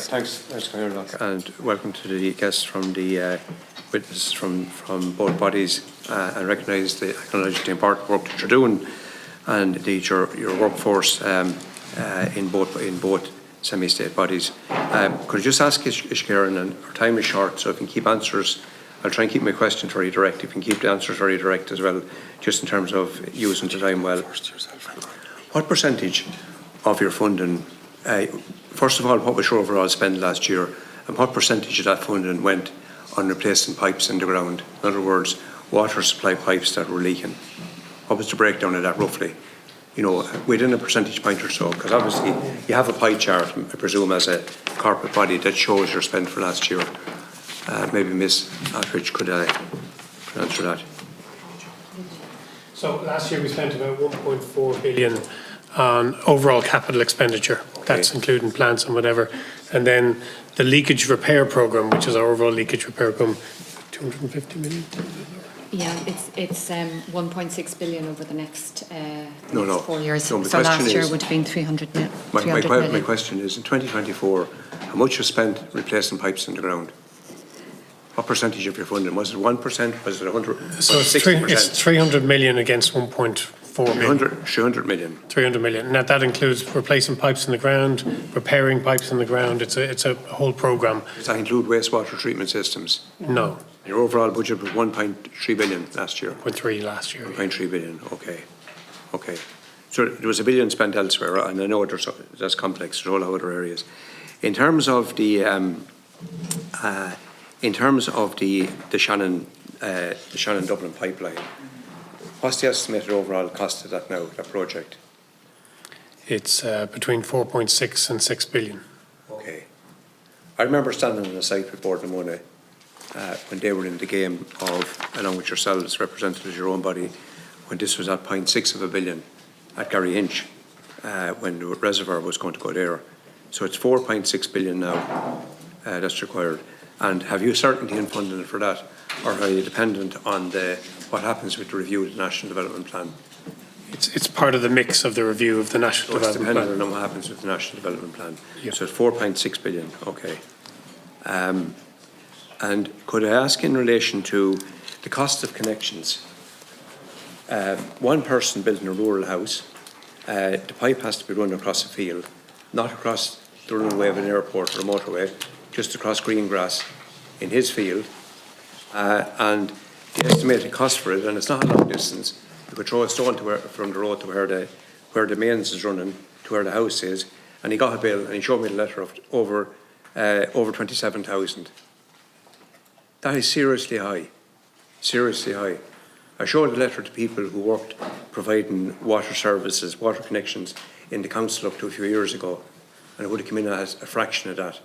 Thanks, Conor. And welcome to the guests from the witnesses from both bodies, and acknowledge the important work that you're doing, and indeed your workforce in both semi-state bodies. Could I just ask Kieran, and our time is short, so if you can keep answers, I'll try and keep my questions very direct. If you can keep the answers very direct as well, just in terms of using the time well. What percentage of your funding, first of all, what was your overall spend last year, and what percentage of that funding went on replacing pipes in the ground? In other words, water supply pipes that were leaking. What was the breakdown of that roughly? You know, within a percentage point or so, because obviously you have a pie chart, I presume, as a corporate body that shows your spend for last year. Maybe Ms. Attridge could answer that. So last year we spent about 1.4 billion on overall capital expenditure. Okay. That's including plants and whatever. And then the leakage repair programme, which is our overall leakage repair programme, 250 million? Yeah, it's 1.6 billion over the next 4 years. No, so last year would have been 300 million. My question is, in 2024, how much was spent replacing pipes in the ground? What percentage of your funding? Was it 1%? Was it 100? So it's 300 million against 1.4 million. 300 million. 300 million. And that includes replacing pipes in the ground, repairing pipes in the ground. It's a whole programme. Does that include wastewater treatment systems? No. Your overall budget was 1.3 billion last year. 1.3 last year. 1.3 billion. Okay. So there was $1 billion spent elsewhere, and I know that's complex. There's a whole lot of other areas. In terms of the Shannon Dublin pipeline, what's the estimated overall cost of that now, that project? It's between 4.6 and 6 billion. Okay. I remember standing on the site with Bord na Móna when they were in the game of, along with yourselves, representatives of your own body, when this was at 0.6 of a billion at Gary Inch, when the reservoir was going to go there. So it's 4.6 billion now that's required. And have you certainty in funding for that, or are you dependent on what happens with the review of the National Development Plan? It's part of the mix of the review of the National Development Plan. It's dependent on what happens with the National Development Plan. Yep. So it's 4.6 billion, okay. And could I ask in relation to the cost of connections? One person building a rural house, the pipe has to be run across a field, not across the runway of an airport or a motorway, just across green grass in his field, and the estimated cost for it, and it's not a long distance. You could throw a stone from the road to where the mains is running to where the house is, and he got a bill, and he showed me the letter of over 27,000. That is seriously high, seriously high. I showed the letter to people who worked providing water services, water connections in the council up to a few years ago, and it would have come in as a fraction of that.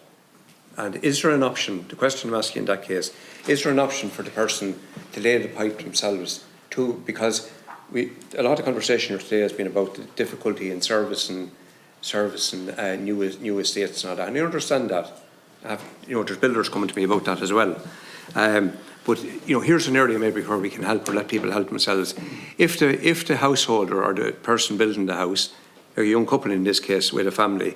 And is there an option, the question I'm asking in that case, is there an option for the person to lay the pipe themselves too? Because a lot of conversation today has been about the difficulty in servicing new estates and all that. And I understand that. There's builders coming to me about that as well. But here's an area maybe where we can help or let people help themselves. If the householder or the person building the house, a young couple in this case with a family,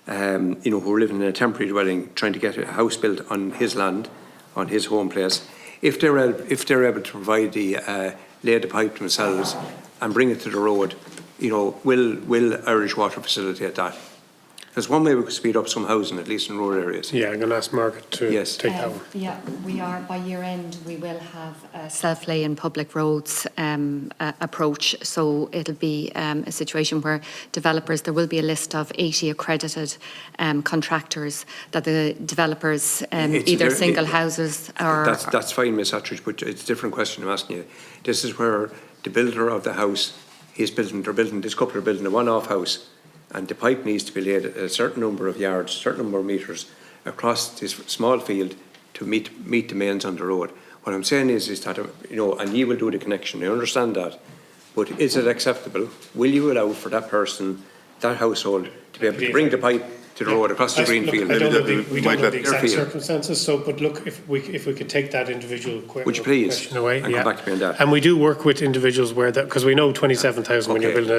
who are living in a temporary dwelling, trying to get a house built on his land, on his home place, if they're able to provide lay the pipe themselves and bring it to the road, will Irish Water facilitate that? There's one way we could speed up some housing, at least in rural areas. Yeah, I'm going to ask Margaret to take that one. Yeah, we are, by year end, we will have a self-lay in public roads approach. So it'll be a situation where developers, there will be a list of 80 accredited contractors that the developers, either single houses or... That's fine, Ms. Attridge, but it's a different question I'm asking you. This is where the builder of the house, this couple are building a one-off house, and the pipe needs to be laid at a certain number of yards, a certain number of metres across this small field to meet the mains on the road. What I'm saying is that, and you will do the connection, I understand that, but is it acceptable? Will you allow for that person, that household, to be able to bring the pipe to the road across the green field. We don't know the Their exact field. circumstances, but look, if we could take that individual Would you please? question away. And come back to me on that. And we do work with individuals where that, because we know 27,000 when you're Okay. building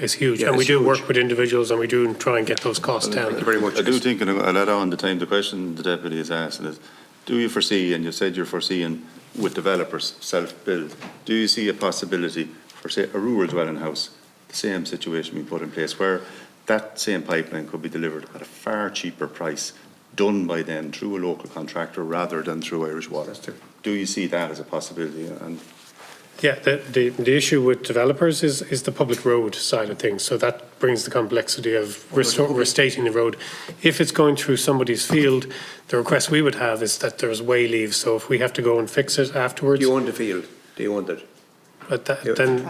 is huge. Yeah, And we it's do huge. work with individuals and we do try and get those costs down. Thank you very much. I do think, and I'll add on the time, the question the Deputy is asking is, do you foresee, and you said you're foreseeing with developers, self-build, do you see a possibility for, say, a rural dwelling house, the same situation we put in place, where that same pipeline could be delivered at a far cheaper price, done by them through a local contractor rather than through Irish Water? Do you see that as a possibility? And Yeah, the issue with developers is the public road side of things. So that brings the complexity of restating the road. If it's going through somebody's field, the request we would have is that there's way leave. So if we have to go and fix it afterwards. Do you own the field? Do you own it? But You then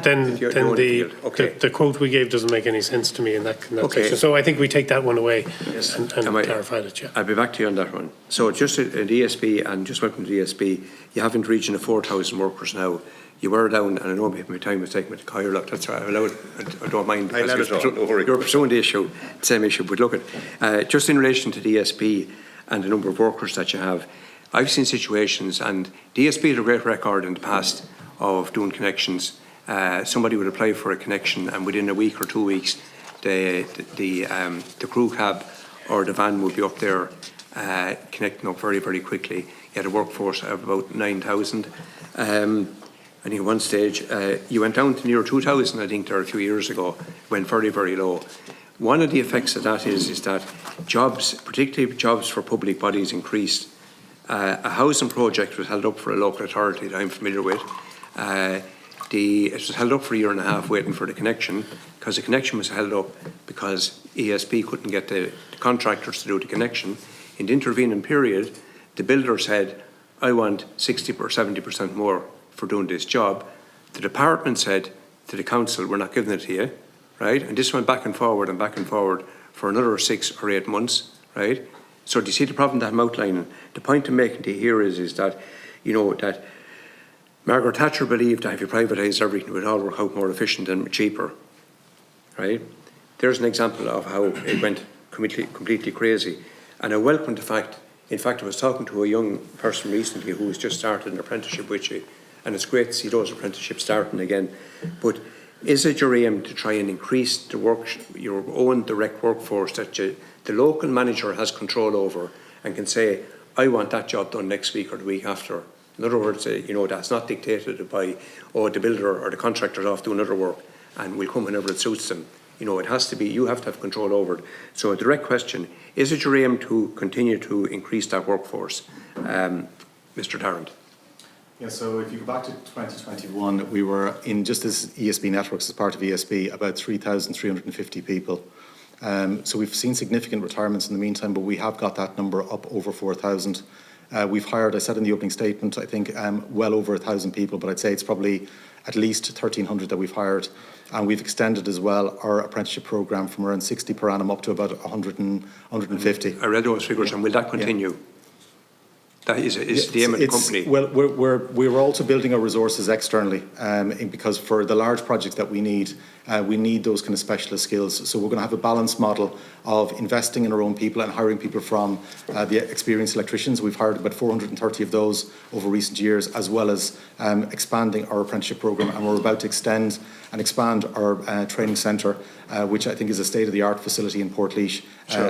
own the field. Okay. the quote we gave doesn't make any sense to me in that Okay. section. So I think we take that one away Yes. and clarify it, yeah. I'll be back to you on that one. So just at ESB, and just welcome to ESB, you have in the region of 4,000 workers now. You were down, and I know my time was taken with the Kyle, look, that's right, I don't mind. I let it on, don't worry. You're pursuing the issue, the same issue, but look at, just in relation to the ESB and the number of workers that you have, I've seen situations, and the ESB had a great record in the past of doing connections. Somebody would apply for a connection, and within a week or 2 weeks, the crew cab or the van would be up there connecting up very, very quickly. You had a workforce of about 9,000. And at one stage, you went down to near 2,000, I think, there a few years ago, went very, very low. One of the effects of that is that jobs, particularly jobs for public bodies, increased. A housing project was held up for a local authority that I'm familiar with. It was held up for a year and a half waiting for the connection, because the connection was held up because ESB couldn't get the contractors to do the connection. In the intervening period, the builder said, I want 60 or 70% more for doing this job. The department said to the council, we're not giving it to you, right? And this went back and forward for another 6 or 8 months, right? So do you see the problem that I'm outlining? The point I'm making to you here is that, you know, that Margaret Thatcher believed that if you privatise everything, it would all work out more efficient and cheaper, right? There's an example of how it went completely crazy. And I welcome the fact, in fact, I was talking to a young person recently who has just started an apprenticeship with you, and it's great to see those apprenticeships starting again. But is it your aim to try and increase your own direct workforce that the local manager has control over and can say, I want that job done next week or the week after? In other words, you know, that's not dictated by, the builder or the contractor's off doing other work and will come whenever it suits them. You know, it has to be, you have to have control over it. So a direct question, is it your aim to continue to increase that workforce? Mr. Tarrant. Yeah, so if you go back to 2021, we were in, just as ESB Networks, as part of ESB, about 3,350 people. So we've seen significant retirements in the meantime, but we have got that number up over 4,000. We've hired, I said in the opening statement, I think well over 1,000 people, but I'd say it's probably at least 1,300 that we've hired. And we've extended as well our apprenticeship programme from around 60 per annum up to about 150. I read those figures, and will that continue? That is the aim of the company. Well, we're also building our resources externally because for the large projects that we need those kind of specialist skills. So we're going to have a balanced model of investing in our own people and hiring people from the experienced electricians. We've hired about 430 of those over recent years, as well as expanding our apprenticeship programme. And we're about to extend and expand our training centre, which I think is a state-of-the-art facility in Portlaoise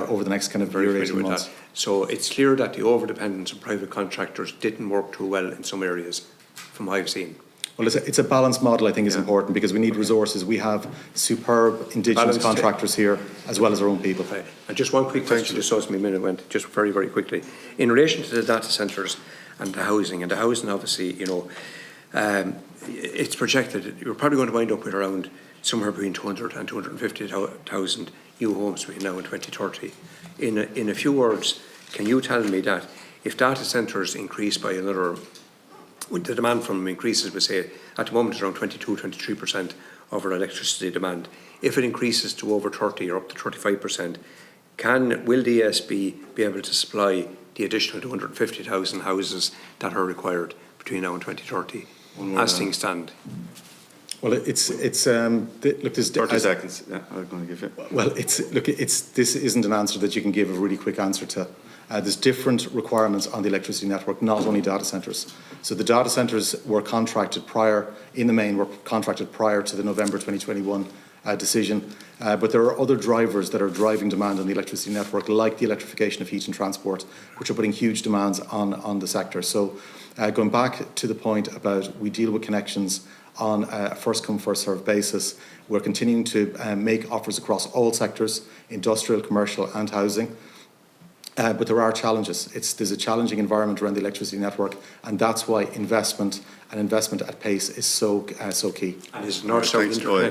over the next kind of year, 18 months. So it's clear that the over-dependence on private contractors didn't work too well in some areas, from what I've seen. Well, it's a balanced model, I think, is important, because we need resources. We have superb indigenous contractors here, as well as our own people. Right. And just one quick question, just so as my minute went, just very, very quickly. In relation to the data centres and the housing obviously, you know, it's projected you're probably going to wind up with around somewhere between 200 and 250,000 new homes between now and 2030. In a few words, can you tell me that if data centres increase by another, the demand from them increases, we say at the moment it's around 22-23% of our electricity demand. If it increases to over 30 or up to 35%, will the ESB be able to supply the additional 250,000 houses that are required between now and 2030, as things stand? Well, look, there's 30 seconds, yeah, I'm going to give you. Well, this isn't an answer that you can give a really quick answer to. There's different requirements on the electricity network, not only data centres. So the data centres were contracted prior to the November 2021 decision. But there are other drivers that are driving demand on the electricity network, like the electrification of heat and transport, which are putting huge demands on the sector. So going back to the point about we deal with connections on a first-come, first-served basis. We're continuing to make offers across all sectors, industrial, commercial and housing. But there are challenges. There's a challenging environment around the electricity network, and that's why investment at pace is so key. And is north-south interconnection